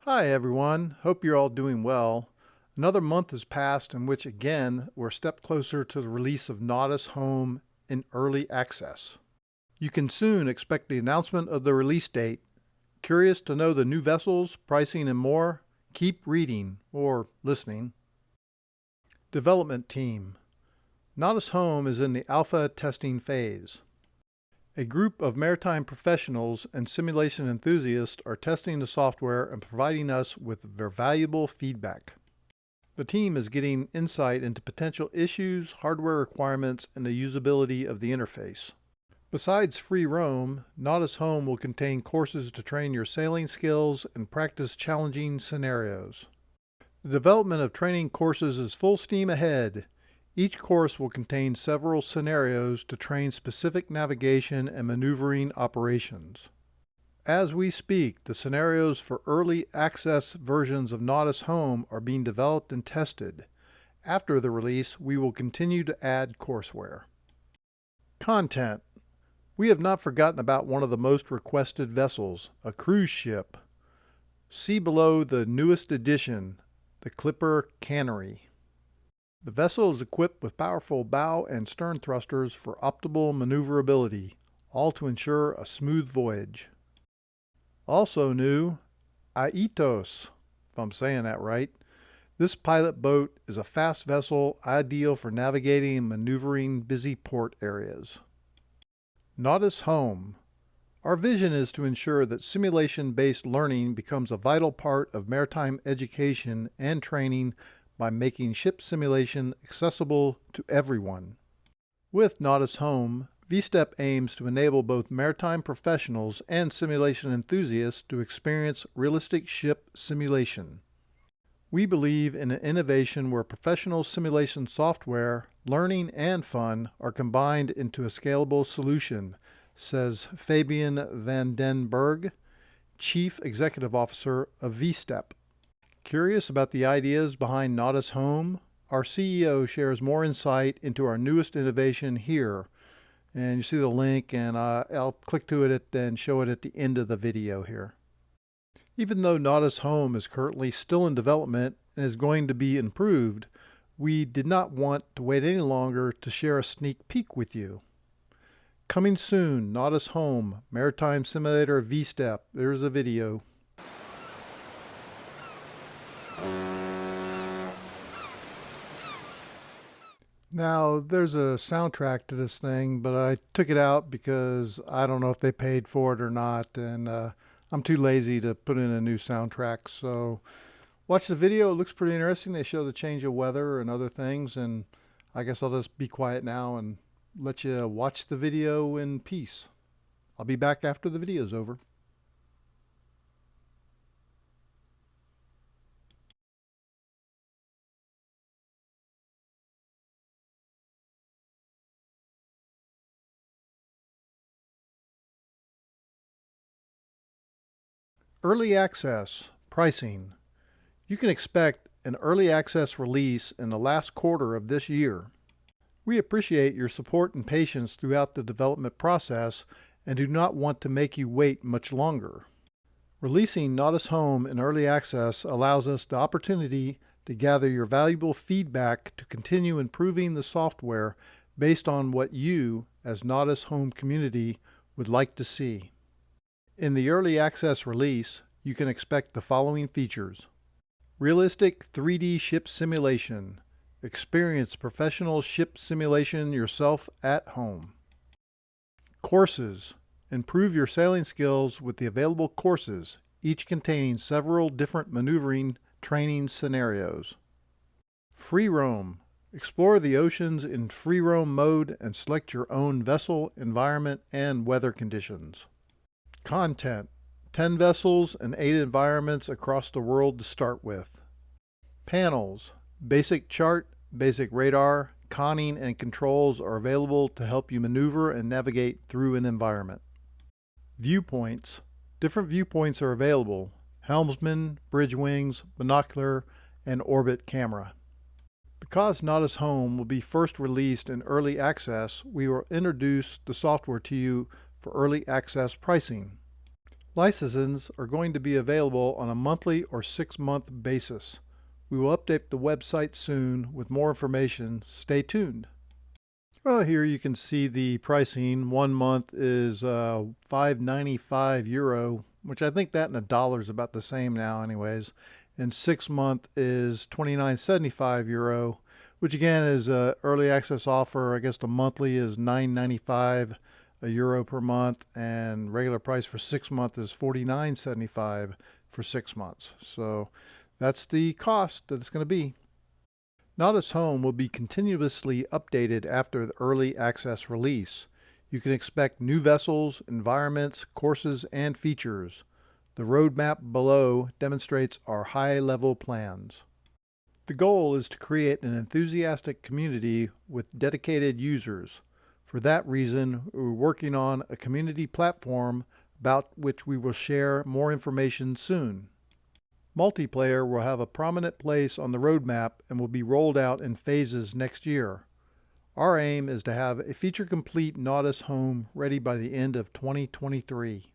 Hi everyone, hope you're all doing well. Another month has passed in which again we're a step closer to the release of NAUTIS Home in early access. You can soon expect the announcement of the release date. Curious to know the new vessels, pricing and more? Keep reading or listening. Development Team. NAUTIS Home is in the alpha testing phase. A group of maritime professionals and simulation enthusiasts are testing the software and providing us with their valuable feedback. The team is getting insight into potential issues, hardware requirements, and the usability of the interface. Besides free roam, NAUTIS Home will contain courses to train your sailing skills and practice challenging scenarios. The development of training courses is full steam ahead. Each course will contain several scenarios to train specific navigation and maneuvering operations. As we speak, the scenarios for early access versions of NAUTIS Home are being developed and tested. After the release, we will continue to add courseware. Content. We have not forgotten about one of the most requested vessels, a cruise ship. See below the newest addition, the Clipper Cannery. The vessel is equipped with powerful bow and stern thrusters for optimal maneuverability, all to ensure a smooth voyage. Also new, NAUTIS, if I'm saying that right. This pilot boat is a fast vessel ideal for navigating and maneuvering busy port areas. NAUTIS Home. Our vision is to ensure that simulation-based learning becomes a vital part of maritime education and training by making ship simulation accessible to everyone. With NAUTIS Home, Sept aims to enable both maritime professionals and simulation enthusiasts to experience realistic ship simulation. We believe in an innovation where professional simulation software, learning, and fun are combined into a scalable solution, says Fabian van den Berg, Chief Executive Officer of Sept. Curious about the ideas behind NAUTIS Home? Our CEO shares more insight into our newest innovation here. And you see the link, and I'll click to it and show it at the end of the video here. Even though NAUTIS Home is currently still in development and is going to be improved, we did not want to wait any longer to share a sneak peek with you. Coming soon, NAUTIS Home, Maritime Simulator Sept. There's a video. Now, there's a soundtrack to this thing, but I took it out because I don't know if they paid for it or not, and I'm too lazy to put in a new soundtrack. So watch the video. It looks pretty interesting. They show the change of weather and other things, and I guess I'll just be quiet now and let you watch the video in peace. I'll be back after the video's over. Early access pricing. You can expect an early access release in the last quarter of this year. We appreciate your support and patience throughout the development process and do not want to make you wait much longer. Releasing NAUTIS Home in early access allows us the opportunity to gather your valuable feedback to continue improving the software based on what you, as NAUTIS Home community, would like to see. In the early access release, you can expect the following features. Realistic 3D ship simulation. Experience professional ship simulation yourself at home. Courses. Improve your sailing skills with the available courses, each containing several different maneuvering training scenarios. Free roam. Explore the oceans in free roam mode and select your own vessel, environment, and weather conditions. Content. 10 vessels and 8 environments across the world to start with. Panels. Basic chart, basic radar, conning, and controls are available to help you maneuver and navigate through an environment. Viewpoints. Different viewpoints are available. Helmsman, bridge wings, binocular, and orbit camera. Because NAUTIS Home will be first released in early access, we will introduce the software to you for early access pricing. Licenses are going to be available on a monthly or 6-month basis. We will update the website soon with more information. Stay tuned. Well, here you can see the pricing. 1 month is €5.95, which I think that in a dollar is about the same now anyways. And 6 month is €29.75, which again is a early access offer. I guess the monthly is €9.95 per month, and regular price for 6 month is $49.75 for 6 months. So that's the cost that it's going to be. NAUTIS Home will be continuously updated after the early access release. You can expect new vessels, environments, courses, and features. The roadmap below demonstrates our high-level plans. The goal is to create an enthusiastic community with dedicated users. For that reason, we're working on a community platform about which we will share more information soon. Multiplayer will have a prominent place on the roadmap and will be rolled out in phases next year. Our aim is to have a feature-complete NAUTIS Home ready by the end of 2023.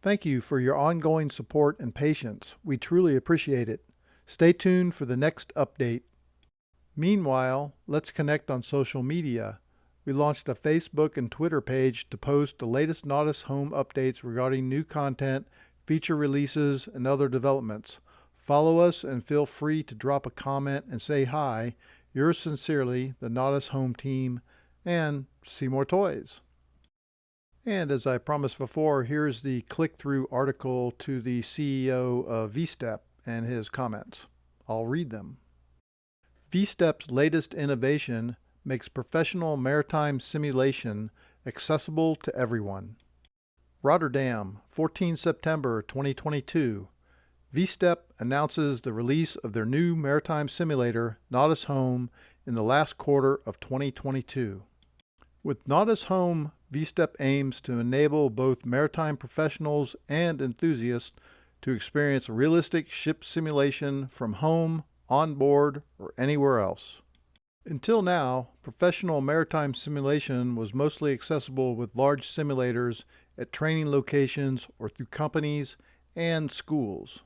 Thank you for your ongoing support and patience. We truly appreciate it. Stay tuned for the next update. Meanwhile, let's connect on social media. We launched a Facebook and Twitter page to post the latest NAUTIS Home updates regarding new content, feature releases, and other developments. Follow us and feel free to drop a comment and say hi. Yours sincerely, the NAUTIS Home team, and see more toys. And as I promised before, here's the click-through article to the CEO of Sept and his comments. I'll read them. Sept's latest innovation makes professional maritime simulation accessible to everyone. Rotterdam, 14 September 2022. Sept announces the release of their new maritime simulator, NAUTIS Home, in the last quarter of 2022. With NAUTIS Home, Sept aims to enable both maritime professionals and enthusiasts to experience realistic ship simulation from home, on board, or anywhere else. Until now, professional maritime simulation was mostly accessible with large simulators at training locations or through companies and schools.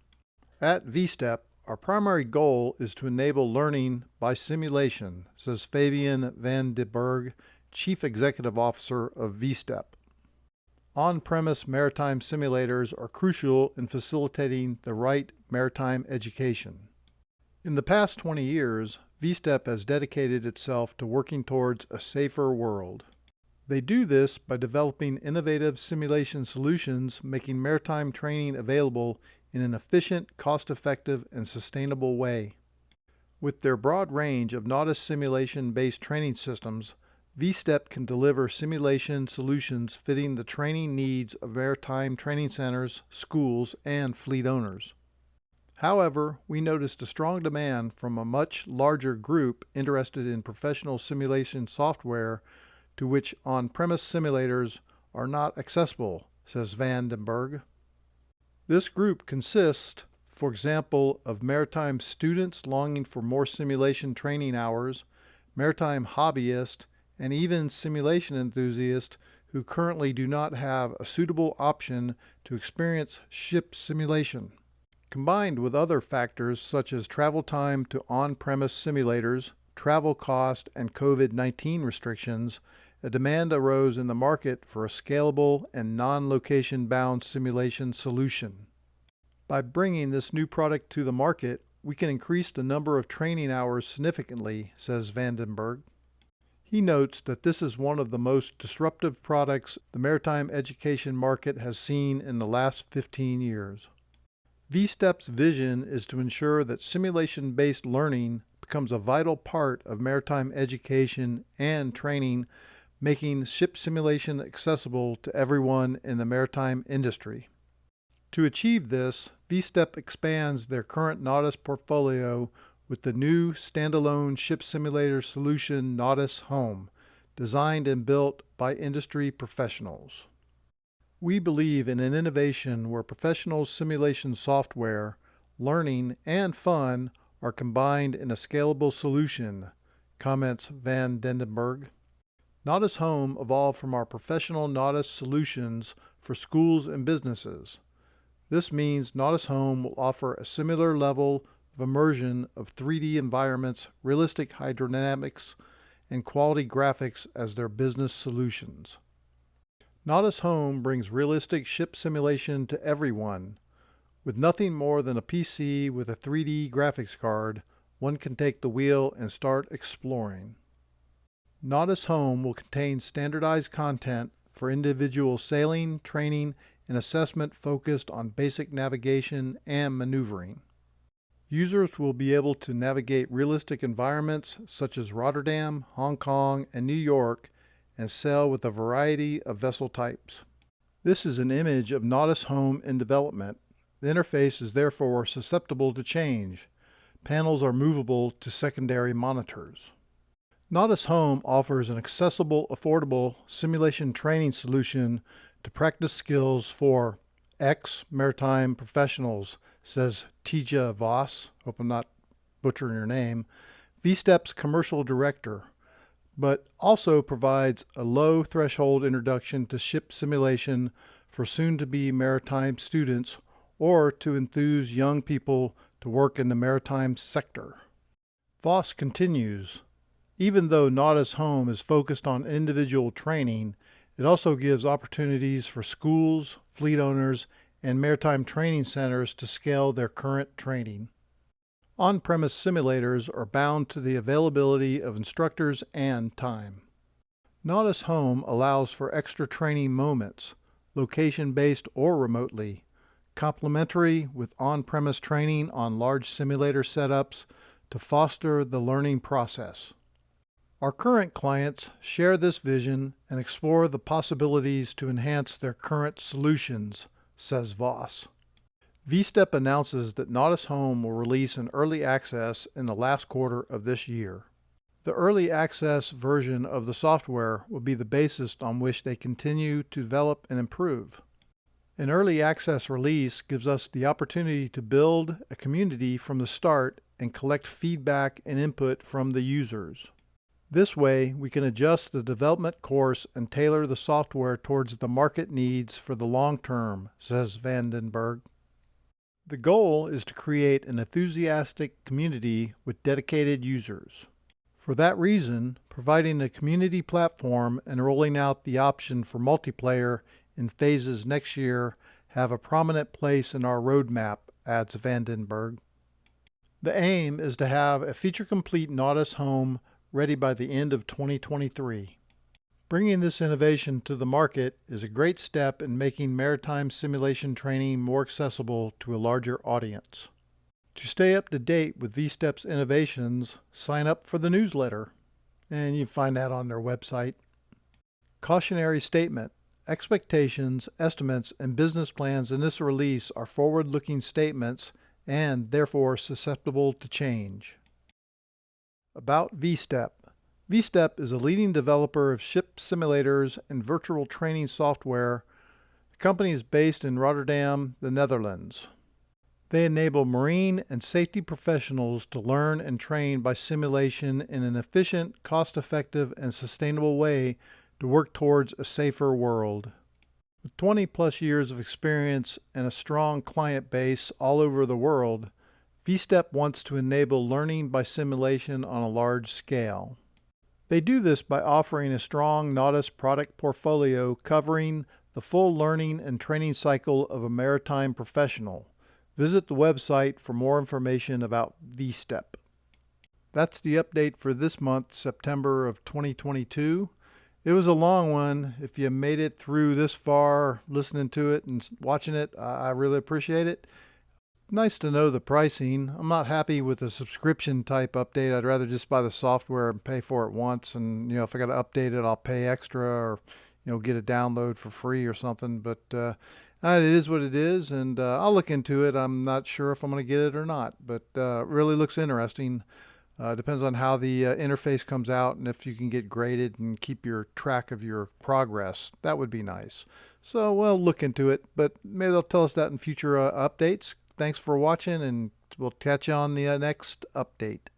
At Sept, our primary goal is to enable learning by simulation, says Fabian van den Berg, Chief Executive Officer of Sept. On-premise maritime simulators are crucial in facilitating the right maritime education. In the past 20 years, Sept has dedicated itself to working towards a safer world. They do this by developing innovative simulation solutions, making maritime training available in an efficient, cost-effective, and sustainable way. With their broad range of NAUTIS simulation-based training systems, Sept can deliver simulation solutions fitting the training needs of maritime training centers, schools, and fleet owners. However, we noticed a strong demand from a much larger group interested in professional simulation software to which on-premise simulators are not accessible, says van den Berg. This group consists, for example, of maritime students longing for more simulation training hours, maritime hobbyists, and even simulation enthusiasts who currently do not have a suitable option to experience ship simulation. Combined with other factors such as travel time to on-premise simulators, travel cost, and COVID-19 restrictions, a demand arose in the market for a scalable and non-location bound simulation solution. By bringing this new product to the market, we can increase the number of training hours significantly, says van den Berg. He notes that this is one of the most disruptive products the maritime education market has seen in the last 15 years. Sept's vision is to ensure that simulation-based learning becomes a vital part of maritime education and training, making ship simulation accessible to everyone in the maritime industry. To achieve this, Sept expands their current NAUTIS portfolio with the new standalone ship simulator solution NAUTIS Home, designed and built by industry professionals. We believe in an innovation where professional simulation software, learning, and fun are combined in a scalable solution, comments van den Berg. NAUTIS Home evolved from our professional NAUTIS solutions for schools and businesses. This means NAUTIS Home will offer a similar level of immersion of 3D environments, realistic hydrodynamics, and quality graphics as their business solutions. NAUTIS Home brings realistic ship simulation to everyone. With nothing more than a PC with a 3D graphics card, one can take the wheel and start exploring. NAUTIS Home will contain standardized content for individual sailing, training, and assessment focused on basic navigation and maneuvering. Users will be able to navigate realistic environments such as Rotterdam, Hong Kong, and New York and sail with a variety of vessel types. This is an image of NAUTIS Home in development. The interface is therefore susceptible to change. Panels are movable to secondary monitors. NAUTIS Home offers an accessible, affordable simulation training solution to practice skills for ex-maritime professionals, says Tija Voss, hope I'm not butchering your name, VStep's commercial director, but also provides a low threshold introduction to ship simulation for soon-to-be maritime students or to enthuse young people to work in the maritime sector. Voss continues, even though NAUTIS Home is focused on individual training, it also gives opportunities for schools, fleet owners, and maritime training centers to scale their current training. On-premise simulators are bound to the availability of instructors and time. NAUTIS Home allows for extra training moments, location-based or remotely, complementary with on-premise training on large simulator setups to foster the learning process. Our current clients share this vision and explore the possibilities to enhance their current solutions, says Voss. VStep announces that NAUTIS Home will release an early access in the last quarter of this year. The early access version of the software will be the basis on which they continue to develop and improve. An early access release gives us the opportunity to build a community from the start and collect feedback and input from the users. This way, we can adjust the development course and tailor the software towards the market needs for the long term, says Vandenberg. The goal is to create an enthusiastic community with dedicated users. For that reason, providing a community platform and rolling out the option for multiplayer in phases next year have a prominent place in our roadmap, adds Vandenberg. The aim is to have a feature-complete NAUTIS Home ready by the end of 2023. Bringing this innovation to the market is a great step in making maritime simulation training more accessible to a larger audience. To stay up to date with VStep's innovations, sign up for the newsletter, and you can find that on their website. Cautionary statement. Expectations, estimates, and business plans in this release are forward-looking statements and therefore susceptible to change. About VStep. VStep is a leading developer of ship simulators and virtual training software. The company is based in Rotterdam, the Netherlands. They enable marine and safety professionals to learn and train by simulation in an efficient, cost-effective, and sustainable way to work towards a safer world. With 20-plus years of experience and a strong client base all over the world, VStep wants to enable learning by simulation on a large scale. They do this by offering a strong NAUTIS product portfolio covering the full learning and training cycle of a maritime professional. Visit the website for more information about VStep. That's the update for this month, September of 2022. It was a long one. If you made it through this far, listening to it and watching it, I really appreciate it. Nice to know the pricing. I'm not happy with the subscription type update. I'd rather just buy the software and pay for it once. And, if I got to update it, I'll pay extra or, get a download for free or something. But it is what it is. And I'll look into it. I'm not sure if I'm going to get it or not. But it really looks interesting. Depends on how the interface comes out and if you can get graded and keep your track of your progress. That would be nice. So we'll look into it, but maybe they'll tell us that in future updates. Thanks for watching, and we'll catch you on the next update.